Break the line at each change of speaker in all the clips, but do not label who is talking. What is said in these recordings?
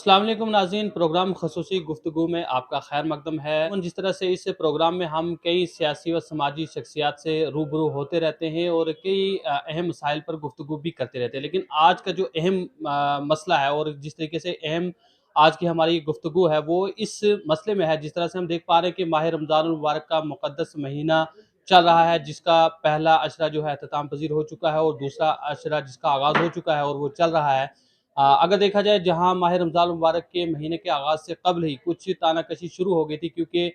अस्सलाम वालेकुम नाज़रीन, प्रोग्राम ख़ुसूसी गुफ्तगू में आपका खैर मकदम है। जिस तरह से इस प्रोग्राम में हम कई सियासी व समाजी शख्सियात से रूबरू होते रहते हैं और कई अहम मसाइल पर गुफ्तगू भी करते रहते हैं। लेकिन आज का जो अहम मसला है और जिस तरीके से अहम आज की हमारी गुफ्तगू है, वो इस मसले में है। जिस तरह से हम देख पा रहे हैं कि माह रमज़ानुल मुबारक का मुक़द्दस महीना चल रहा है, जिसका पहला अशरा जो है इख्तिताम पज़ीर हो चुका है और दूसरा अशरा जिसका आगाज़ हो चुका है और वो चल रहा है। अगर देखा जाए, जहाँ माह रमज़ान मुबारक के महीने के आगाज़ से कब्ल ही कुछ तानाकशी शुरू हो गई थी, क्योंकि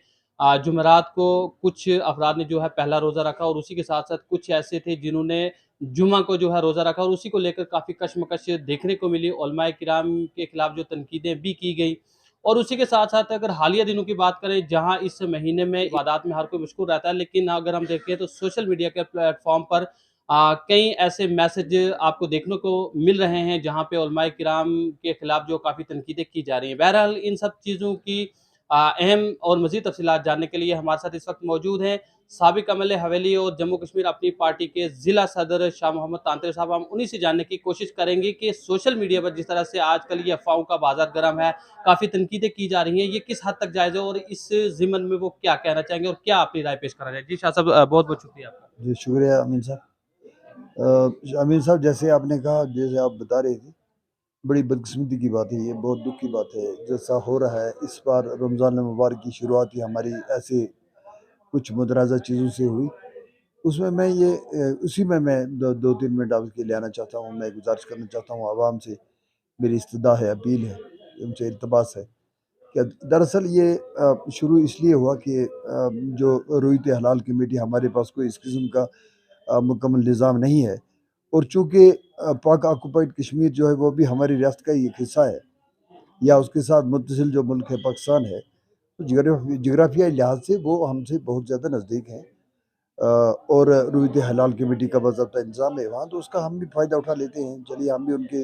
जुमेरात को कुछ अफराद ने जो है पहला रोज़ा रखा और उसी के साथ-साथ कुछ ऐसे थे जिन्होंने जुमा को जो है रोज़ा रखा और उसी को लेकर काफ़ी कशमकश देखने को मिली। उलमाए किराम के खिलाफ जो तनकीदें भी की गई और उसी के साथ-साथ अगर हालिया दिनों की बात करें, जहाँ इस महीने में इबादत में हर कोई मशगूल रहता है, लेकिन अगर हम देखें तो सोशल मीडिया के प्लेटफ़ॉर्म पर कई ऐसे मैसेज आपको देखने को मिल रहे हैं, जहाँ पे उलमाए किराम के खिलाफ जो काफ़ी तनकीदें की जा रही हैं। बहरहाल इन सब चीज़ों की अहम और मज़ीद तफ़सीलात जानने के लिए हमारे साथ इस वक़्त मौजूद हैं साबिक़ एमएलए हवेली और जम्मू कश्मीर अपनी पार्टी के ज़िला सदर शाह मोहम्मद तांत्रे साहब। हम उन्हीं से जानने की कोशिश करेंगे कि सोशल मीडिया पर जिस तरह से आजकल ये अफ़वाहों का बाज़ार गर्म है, काफ़ी तनकीदें की जा रही हैं, ये किस हद तक जायज़ है और इस ज़िम्न में वो क्या कहना चाहेंगे और क्या अपनी राय पेश करना चाहेंगे? जी शाह साहब, बहुत-बहुत शुक्रिया आपका।
जी, शुक्रिया अमीन साहब। अमीन साहब, जैसे आपने कहा, जैसे आप बता रहे थे, बड़ी बदकिस्मती की बात है, ये बहुत दुःख की बात है। जैसा हो रहा है इस बार रमज़ान मुबारक की शुरुआत ही हमारी ऐसे कुछ मुतराज़ा चीज़ों से हुई। उसमें मैं ये उसी में मैं 2-3 मिनट आपके लिए आना चाहता हूँ। मैं गुज़ारिश करना चाहता हूँ आवाम से, मेरी इस्तदा है, अपील है, उनसे इल्तमास है कि दरअसल ये शुरू इसलिए हुआ कि जो रूयत हलाल कमेटी, हमारे पास कोई इस किस्म का मुकम्मल निज़ाम नहीं है और चूँकि पाक ऑक्युपाइड कश्मीर जो है वो भी हमारी रियासत का ही एक हिस्सा है, या उसके साथ मुत्तसिल जो मुल्क है पाकिस्तान है, तो जोग्राफियाई लिहाज से वो हमसे बहुत ज़्यादा नज़दीक हैं। और रूयत हलाल कमेटी का बाज़ाब्ता इंतज़ाम है वहाँ, तो उसका हम भी फ़ायदा उठा लेते हैं। चलिए, हम भी उनके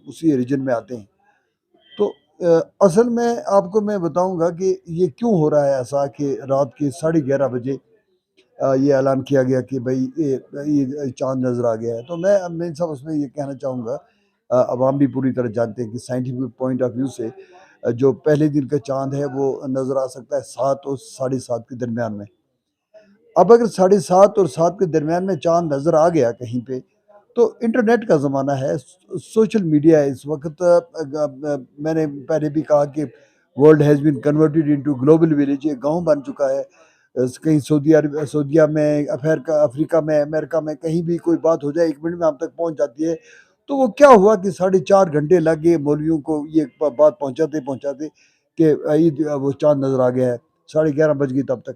उसी रीजन में आते हैं। तो असल में आपको मैं बताऊँगा कि ये क्यों हो रहा है ऐसा कि रात के 11:30 बजे ये ऐलान किया गया कि भई ये चाँद नज़र आ गया है। तो मैं साहब उसमें ये कहना चाहूँगा, अवाम भी पूरी तरह जानते हैं कि साइंटिफिक पॉइंट ऑफ व्यू से जो पहले दिन का चाँद है वो नज़र आ सकता है 7 और साढ़े 7 के दरमियान में। अब अगर साढ़े 7 और 7 के दरमियान में चाँद नज़र आ गया कहीं पे, तो इंटरनेट का ज़माना है, सोशल मीडिया है इस वक़्त। मैंने पहले भी कहा कि world has been converted into global village, ये गाँव बन चुका है। कहीं सऊदीया में, अफ्रीका में, अमेरिका में कहीं भी कोई बात हो जाए, 1 मिनट में हम तक पहुँच जाती है। तो वो क्या हुआ कि साढ़े 4 घंटे लग गए मौलवियों को ये बात पहुँचाते-पहुँचाते कि ईद वो चाँद नज़र आ गया है, साढ़े 11 बज गई तब तक।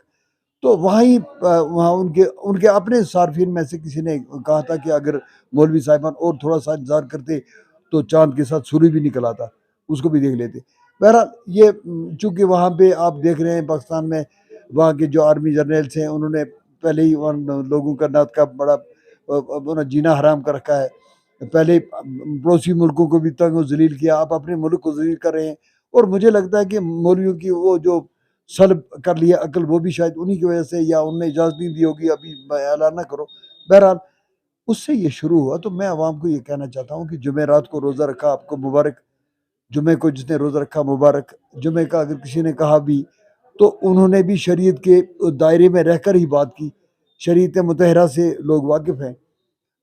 तो वहाँ उनके उनके अपने सार्फिन में से किसी ने कहा था कि अगर मौलवी साहिबान और थोड़ा-सा इंतज़ार करते, तो चाँद के साथ सूरज भी निकल आता, उसको भी देख लेते। बहरहाल ये चूँकि वहाँ पे आप देख रहे हैं पाकिस्तान में, वहाँ के जो आर्मी जर्नल्स हैं, उन्होंने पहले ही उन लोगों का नात का बड़ा अपना जीना हराम कर रखा है। पहले ही पड़ोसी मुल्कों को भी तंग और ज़लील किया, आप अपने मुल्क को ज़लील कर रहे हैं। और मुझे लगता है कि मौलवियों की वो जो सल्ब कर लिया अकल, वो भी शायद उन्हीं की वजह से, या उनने इजाज़त नहीं दी होगी अभी ऐलान ना करो। बहरहाल उससे ये शुरू हुआ। तो मैं आवाम को ये कहना चाहता हूँ कि जुमेरात को रोज़ा रखा, आपको मुबारक। जुमे को जिसने रोज़ा रखा, मुबारक। जुमे का अगर किसी ने कहा भी, तो उन्होंने भी शरीयत के दायरे में रहकर ही बात की। शरीयत मुतहरा से लोग वाकिफ़ हैं,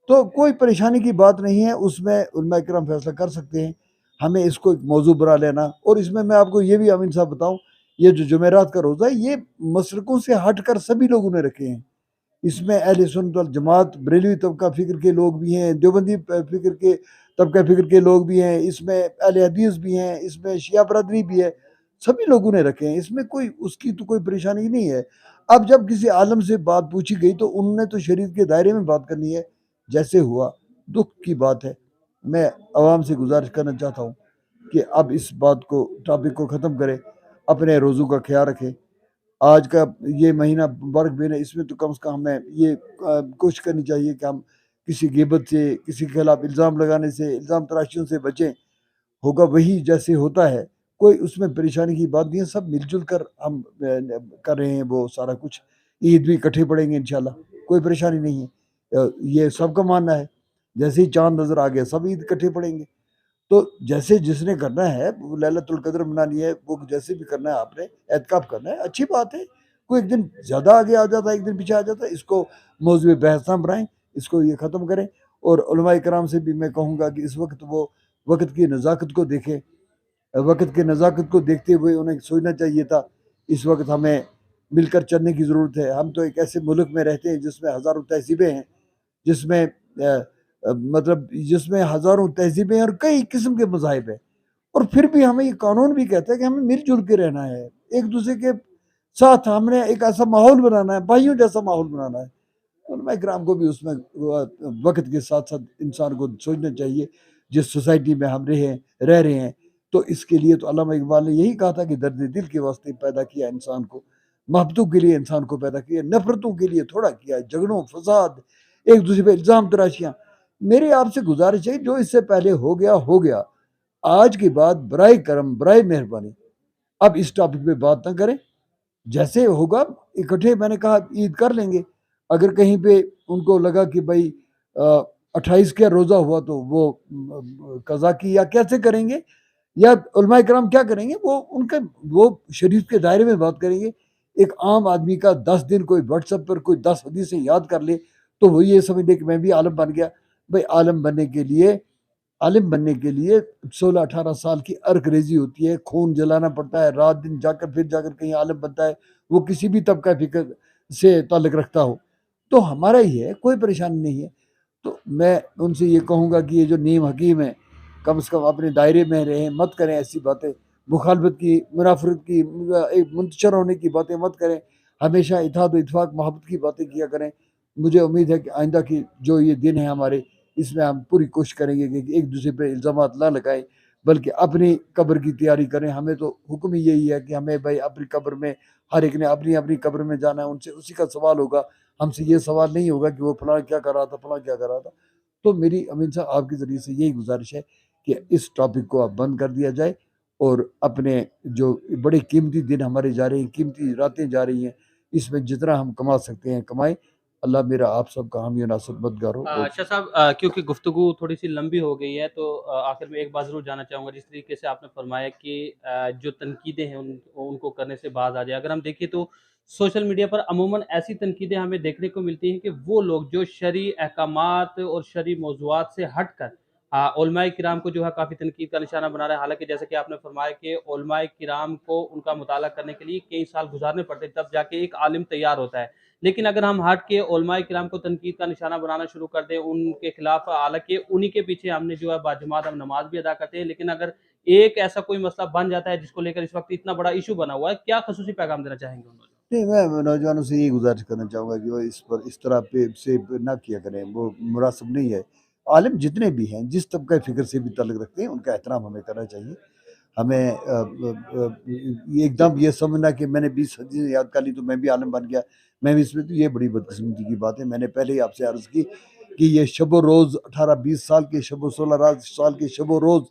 तो कोई परेशानी की बात नहीं है, उसमें उलमा इकराम फैसला कर सकते हैं। हमें इसको एक मौजू बना लेना, और इसमें मैं आपको ये भी अमीन साहब बताऊँ, ये जो जुमेरात का रोज़ा है, ये मसलकों से हटकर सभी लोगों ने रखे हैं। इसमें अहले सुन्नत वल जमात, बरेलवी तबका फ़िक्र के लोग भी हैं, देवबंदी फ़िक्र के तबका फ़िक्र के लोग भी हैं, इसमें अहले हदीस भी हैं, इसमें शिया बरादरी भी है, सभी लोगों ने रखे हैं। इसमें कोई उसकी तो कोई परेशानी नहीं है। अब जब किसी आलिम से बात पूछी गई, तो उन्होंने तो शरीयत के दायरे में बात करनी है, जैसे हुआ। दुःख की बात है। मैं आवाम से गुज़ारिश करना चाहता हूँ कि अब इस बात को, टॉपिक को ख़त्म करें, अपने रोज़ों का ख़्याल रखें। आज का ये महीना मुबारक महीना, इसमें तो कम से कम हमें ये कोशिश करनी चाहिए कि हम किसी गिबत से, किसी के खिलाफ इल्ज़ाम लगाने से, इल्ज़ाम तराशियों से बचें। होगा वही जैसे होता है, कोई उसमें परेशानी की बात नहीं है, सब मिल-जुल कर हम कर रहे हैं वो सारा कुछ। ईद भी इकट्ठे पढ़ेंगे इंशाल्लाह, कोई परेशानी नहीं है। ये सबका मानना है, जैसे ही चाँद नज़र आ गया, सब ईद इकट्ठे पढ़ेंगे। तो जैसे जिसने करना है, वो लैलतुल कद्र मनानी है, वो जैसे भी करना है आपने, एहतिकाफ करना है, अच्छी बात है। कोई एक दिन ज़्यादा आगे आ जाता है, एक दिन पीछे आ जाता है, इसको मौज़ूए बहस ना बनाएँ, इसको ये ख़त्म करें। और उलमाए किराम से भी मैं कहूँगा कि इस वक़्त वो वक़्त की नज़ाकत को देखें। वक़्त की नज़ाकत को देखते हुए उन्हें सोचना चाहिए था, इस वक़्त हमें मिलकर चलने की ज़रूरत है। हम तो एक ऐसे मुल्क में रहते हैं जिसमें हज़ारों तहज़ीबें हैं, जिसमें मतलब जिसमें हज़ारों तहज़ीबें हैं और कई किस्म के मज़ाहिब हैं। और फिर भी हमें ये कानून भी कहता है कि हमें मिल-जुल के रहना है। एक-दूसरे के साथ हमने एक ऐसा माहौल बनाना है, भाइयों जैसा माहौल बनाना है। उलमाए किराम को भी उसमें वक़्त के साथ-साथ इंसान को सोचना चाहिए, जिस सोसाइटी में हम रह रहे हैं, तो इसके लिए तो अल्लामा इकबाल ने यही कहा था कि दर्द दिल के वास्ते पैदा किया इंसान को, मोहब्बतों के लिए इंसान को पैदा किया, नफ़रतों के लिए थोड़ा किया है, झगड़ों, फ़साद, एक-दूसरे पे इल्ज़ाम तराशियाँ। मेरी आपसे गुज़ारिश है, जो इससे पहले हो गया, हो गया। आज के बाद बराए करम, बराए मेहरबानी, अब इस टॉपिक पे बात ना करें। जैसे होगा इकट्ठे मैंने कहा ईद कर लेंगे। अगर कहीं पे उनको लगा कि भाई 28 का रोज़ा हुआ तो वो कज़ा की या कैसे करेंगे या उलमाए किराम क्या करेंगे वो उनके वो शरीफ के दायरे में बात करेंगे। एक आम आदमी का 10 दिन कोई व्हाट्सएप पर कोई 10 हदीसें याद कर ले तो वो ये समझ ले कि मैं भी आलिम बन गया। भाई आलिम बनने के लिए 16-18 साल की अर्क रेज़ी होती है, खून जलाना पड़ता है, रात-दिन जाकर फिर जाकर कहीं आलिम बनता है, वो किसी भी तबका फ़िक्र से ताल्लुक़ रखता हो। तो हमारा ही है, कोई परेशानी नहीं है। तो मैं उनसे ये कहूँगा कि ये जो नीम हकीम हैं, कम से कम अपने दायरे में रहें, मत करें ऐसी बातें, मुखालफत की, मुनाफ़रत की, एक मुंतशर होने की बातें मत करें, हमेशा इत्तेहाद व इत्तेफ़ाक मोहब्बत की बातें किया करें। मुझे उम्मीद है कि आइंदा की जो ये दिन है हमारे, इसमें हम पूरी कोशिश करेंगे कि एक-दूसरे पे इल्ज़ामात ना लगाएँ, बल्कि अपनी कब्र की तैयारी करें। हमें तो हुक्म ही यही है कि हमें भाई अपनी कब्र में हर एक ने अपनी-अपनी कब्र में जाना है, उनसे उसी का सवाल होगा। हमसे ये सवाल नहीं होगा कि वो फलाँ क्या कर रहा था, फलाँ क्या कर रहा था। तो मेरी अमीन साहब आपके ज़रिए से यही गुज़ारिश है कि इस टॉपिक को अब बंद कर दिया जाए और अपने जो बड़े कीमती दिन हमारे जा रहे हैं, कीमती रातें जा रही हैं, इसमें जितना हम कमा सकते हैं कमाएँ। अल्लाह मेरा आप सबका हामी और नासिर मददगार हो। बहुत
शाह साहब, क्योंकि गुफ्तगू थोड़ी-सी लंबी हो गई है तो आखिर में एक बात ज़रूर जानना चाहूँगा जिस तरीके से आपने फरमाया कि जो तनकीदें हैं उनको करने से बाज़ आ जाए। अगर हम देखें तो सोशल मीडिया पर अमूमन ऐसी तनकीदें हमें देखने को मिलती हैं कि वो लोग जो शरई अहकामात और शरई मौज़ूआत से हटकर उलमाए किराम को जो है काफ़ी तनकीद का निशाना बना रहा है। हालाँकि जैसे कि आपने फरमाया कि उलमाए किराम को उनका मुताला करने के लिए कई साल गुज़ारने पड़ते हैं, तब जाके एक आलिम तैयार होता है। लेकिन अगर हम हट के उलमाए किराम को तनकीद का निशाना बनाना शुरू कर दें, उनके खिलाफ, हालाँकि उन्हीं के पीछे हमने जो है बाजमात हम नमाज़ भी अदा करते हैं, लेकिन अगर एक ऐसा कोई मसला बन जाता है जिसको लेकर इस वक़्त इतना बड़ा इश्यू बना हुआ है, क्या ख़ुसूसी पैगाम देना चाहेंगे उन नौजवानों
नहीं, मैं नौजवानों से यही गुज़ारिश करना चाहूँगा कि वो इस पर इस तरह पे से ना किया करें, वो मुनासिब नहीं है। आलिम जितने भी हैं, जिस तबक़ा फ़िक्र से भी ताल्लुक़ रखते हैं, उनका एहतराम हमें करना चाहिए। हमें ये एकदम ये समझना कि मैंने 20 हदीसें याद कर ली तो मैं भी आलिम बन गया, मैं भी इसमें तो ये बड़ी बदकिस्मती की बात है। मैंने पहले ही आपसे अर्ज़ की कि ये शब-ओ-रोज़ 18-20 साल के 16 साल के शब-ओ-रोज़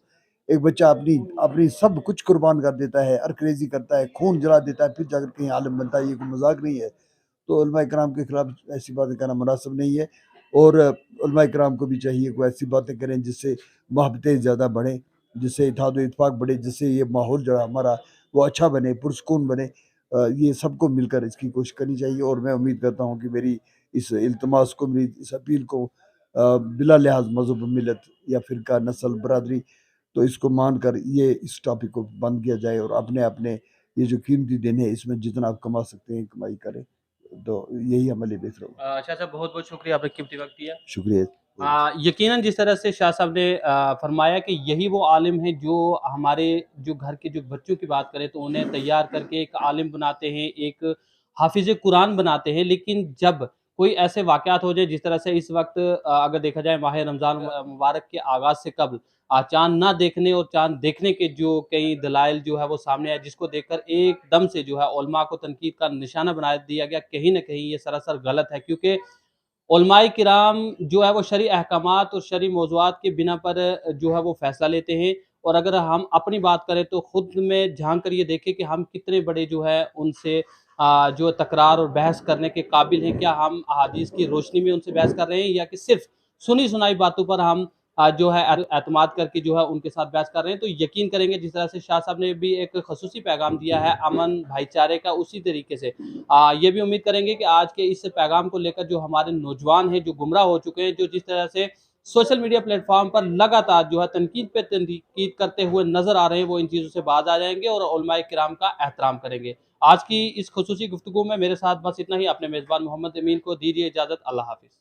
एक बच्चा अपनी अपनी सब कुछ कुर्बान कर देता है, अर्क-रेज़ी करता है, खून जला देता है, फिर जाकर कहीं आलिम बनता है, ये कोई मज़ाक नहीं है। तो उलमाए किराम के खिलाफ ऐसी बातें कहना मुनासिब नहीं है और उलमाए किराम को भी चाहिए कोई ऐसी बातें करें जिससे मोहब्बतें ज़्यादा बढ़ें, जिससे इत्तेहाद व इत्तेफ़ाक बढ़े, जिससे ये माहौल जो है हमारा वो अच्छा बने, पुरसुकून बने। ये सबको मिलकर इसकी कोशिश करनी चाहिए और मैं उम्मीद करता हूँ कि मेरी इस इल्तिमास को, मेरी इस अपील को बिला लिहाज़ मज़हब, मिल्लत या फ़िरका, नस्ल, बरादरी, तो इसको मानकर ये इस टॉपिक को बंद किया जाए और अपने-अपने ये जो कीमती दिन है, इसमें जितना आप कमा सकते हैं, कमाई करें। तो यही हमारे लिए बेहतर होगा।
शाह साहब, बहुत-बहुत शुक्रिया, आपने कीमती वक़्त दिया।
शुक्रिया।
यकीनन जिस तरह से शाह साहब ने फरमाया कि यही वो आलिम हैं जो हमारे जो घर के जो बच्चों की बात करें तो उन्हें तैयार करके एक आलिम बनाते हैं, एक हाफ़िज़ कुरान बनाते हैं। लेकिन जब कोई ऐसे वाक़यात हो जाए जिस तरह से इस वक़्त अगर देखा जाए माह रमज़ान मुबारक के आगाज़ से कब्ल चाँद ना देखने और चाँद देखने के जो कई दलाइल जो है वो सामने आए, जिसको देखकर एकदम से जो है उलमा को तनकीद का निशाना बना दिया गया। कहीं न कहीं ये सरासर गलत है, क्योंकि उलमाए किराम जो है वो शरई अहकामात और शरई मौज़ूआत की बिना पर जो है वो फ़ैसला लेते हैं। और अगर हम अपनी बात करें तो खुद में झाँक कर ये देखें कि हम कितने बड़े जो है उनसे जो तकरार और बहस करने के काबिल हैं। क्या हम अहादीस की रोशनी में उनसे बहस कर रहे हैं या कि सिर्फ़ सुनी-सुनाई बातों पर हम जो है एतमाद करके जो है उनके साथ बहस कर रहे हैं। तो यकीन करेंगे जिस तरह से शाह साहब ने भी एक ख़ुसूसी पैगाम दिया है अमन, भाईचारे का, उसी तरीके से ये भी उम्मीद करेंगे कि आज के इस पैगाम को लेकर जो हमारे नौजवान हैं, जो गुमराह हो चुके हैं, जो जिस तरह से सोशल मीडिया प्लेटफ़ॉर्म पर लगातार जो है तनकीद पे तनकीद करते हुए नज़र आ रहे हैं, वो इन चीज़ों से बाज़ आ जाएँगे और उलमाए किराम का एहतराम करेंगे। आज की इस ख़ुसूसी गुफ्तगू में मेरे साथ बस इतना ही। अपने मेज़बान मोहम्मद अमीन को दीजिए इजाज़त। अल्लाह हाफ़िज़।